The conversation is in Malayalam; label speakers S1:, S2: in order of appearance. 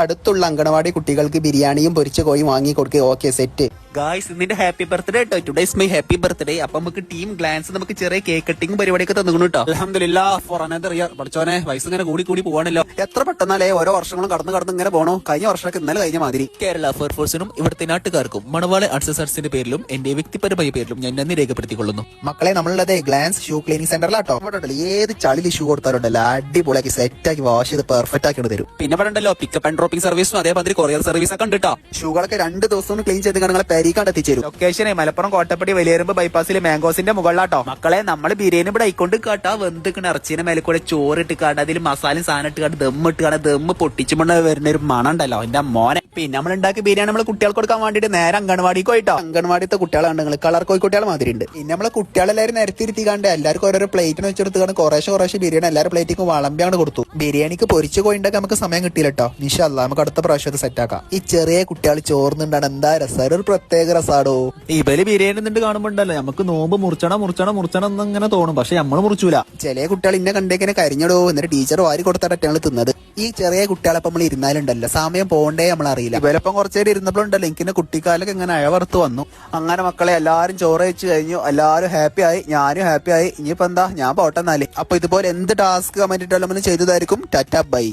S1: അടുത്തുള്ള അങ്കണവാടി കുട്ടികൾക്ക് ബിരിയാണിയും പൊരിച്ച കോയും വാങ്ങി കൊടുക്കുക. Okay set.
S2: ഗായ്സ് ഇന്നിന്റെ ഹാപ്പി ബർത്ത്ഡേ കേട്ടോ. Today's my happy birthday. അപ്പൊ നമുക്ക് ടീം ഗ്ലാൻസ് നമുക്ക് ചെറിയ കേക്ക് കട്ടിങ് പരിപാടിയൊക്കെ തന്നു കേട്ടോ.
S3: അൽഹംദുലില്ലാ ഫോർ അനദർ ഇയർ. പഠിച്ചോനെ വയസ്സ് ഇങ്ങനെ കൂടി പോവാണല്ലോ.
S1: എത്ര പെട്ടെന്നാലേ ഓരോ വർഷങ്ങളും കടന്ന് ഇങ്ങനെ പോണോ. കഴിഞ്ഞ വർഷമൊക്കെ ഇന്നലെ കഴിഞ്ഞ മാതിരി.
S2: കേരള ഫയർഫോഴ്സിനും ഇവിടുത്തെ നാട്ടുകാർക്കും മണവാള ആർട്സിന്റെ പേരിലും എന്റെ വ്യക്തിപരമായ പേരിലും ഞാൻ നന്ദി രേഖപ്പെടുത്തിക്കൊള്ളുന്നു.
S1: മക്കളെ നമ്മളുള്ളത് ഗ്ലാൻസ് ഷൂ ക്ലീനിങ് സെന്ററിലാട്ടോ. ഏത് ചളിയിൽ ഷൂ കൊടുത്താലുണ്ടല്ലോ അടിപൊളിയാക്കി സെറ്റാക്കി വാഷ് ചെയ്ത് പെർഫെക്റ്റ് ആക്കി തരും.
S3: പിന്നെ ഇവിടെ ഉണ്ടല്ലോ പിക്കപ്പ് ആൻഡ് ഡ്രോപ്പിംഗ് സർവീസും അതേമാതിരി കൊറിയർ സർവീസ് ഒക്കെ ഉണ്ട് കേട്ടോ.
S1: ഷൂകളൊക്കെ 2 ദിവസം ക്ലീൻ ചെയ്ത് നിങ്ങളെ പെരീക്കാണ്ട് എത്തിച്ചേരും.
S2: ലൊക്കേഷനെ മലപ്പുറം കോട്ടപ്പടി വലിയരുമ്പ് ബൈപ്പാസിലെ മാംഗോസിന്റെ മുകളിലാട്ടോ. മക്കളെ നമ്മൾ ബിരിയാണി ഇവിടെ ആയിക്കൊണ്ട് കാട്ടാ വെന്തിക്കണ ഇറച്ചിനെ മേലെ കൂടെ ചോറിട്ട് കാട്ട് അതിൽ മസാലയും സാധനം ഇട്ട് കാട്ട് ദമ്മിട്ട് കാണാൻ ദമ്മ് പൊട്ടിച്ചുകൊണ്ട് വരുന്ന ഒരു മണം ഉണ്ടല്ലോ എന്റെ മോനെ. പിന്നെ നമ്മൾ ഉണ്ടാക്കിയ ബിരിയാണി നമ്മൾ കുട്ടികൾക്ക് കൊടുക്കാൻ വേണ്ടിട്ട് നേരെ അംഗൻവാടിക്ക് പോയിട്ടോ.
S1: അംഗൻവാടിത്തെ കുട്ടികളാണ് നിങ്ങൾ കളർ കോഴിക്കുട്ടികൾ മാതിരി ഉണ്ട്. പിന്നെ നമ്മളെ കുട്ടികളെല്ലാവരും നിരത്തിരുത്തിക്കാണ്ട് എല്ലാവർക്കും ഓരോ പ്ലേറ്റിന് വെച്ചെടുത്തുകൊണ്ട് കുറേശ്ശെ ബിരിയാണി എല്ലാവരും പ്ലേറ്റിക്ക് വളമ്പിയാണ് കൊടുത്തു. ബിരിയാണിക്ക് പൊരിച്ചു കോയിണ്ടാക്കാൻ നമുക്ക് സമയം കിട്ടിയില്ല കേട്ടോ. ഇൻഷാ അല്ലാഹ് നമുക്ക് അടുത്ത പ്രാവശ്യം സെറ്റ് ആക്കാം. ഈ ചെറിയ കുട്ടികൾ ചോർന്നുണ്ടാണ് എന്താ രസം, ഒരു പ്രത്യേക രസാടോ.
S2: ഇവര് ബിരിയാണി നിന്നിട്ട് കാണുമ്പോ ഉണ്ടല്ലോ നമുക്ക് നോമ്പ് മുറിച്ചണം എന്നിങ്ങനെ തോന്നും. പക്ഷെ നമ്മൾ മുറിച്ചൂല.
S1: ചില കുട്ടികൾ ഇന്നെ കണ്ടേക്കിനെ കരിഞ്ഞടോ. എന്നിട്ട് ടീച്ചർ വാരി കൊടുത്തിട്ട് ഞങ്ങൾ തിന്നത്. ഈ ചെറിയ കുട്ടികളപ്പം നമ്മൾ ഇരുന്നാലുണ്ടല്ലോ സമയം പോകണ്ടേ നമ്മൾ അറിയില്ല. ഇവരപ്പം കുറച്ചേരം ഇരുന്നപ്പോഴുണ്ടല്ലോ എനിക്കിന്റെ കുട്ടിക്കാലൊക്കെ ഇങ്ങനെ അഴവറുത്ത് വന്നു. അങ്ങനെ മക്കളെ എല്ലാവരും ചോറ് വെച്ച് കഴിഞ്ഞു. എല്ലാവരും ഹാപ്പി ആയി, ഞാനും ഹാപ്പി ആയി. ഇനിയിപ്പോ എന്താ ഞാൻ പോട്ടെന്നാല്. അപ്പൊ ഇതുപോലെ എന്ത് ടാസ്ക് കമന്റ് ഇട്ടാലും ചെയ്തതായിരിക്കും. ടാറ്റ ബൈ.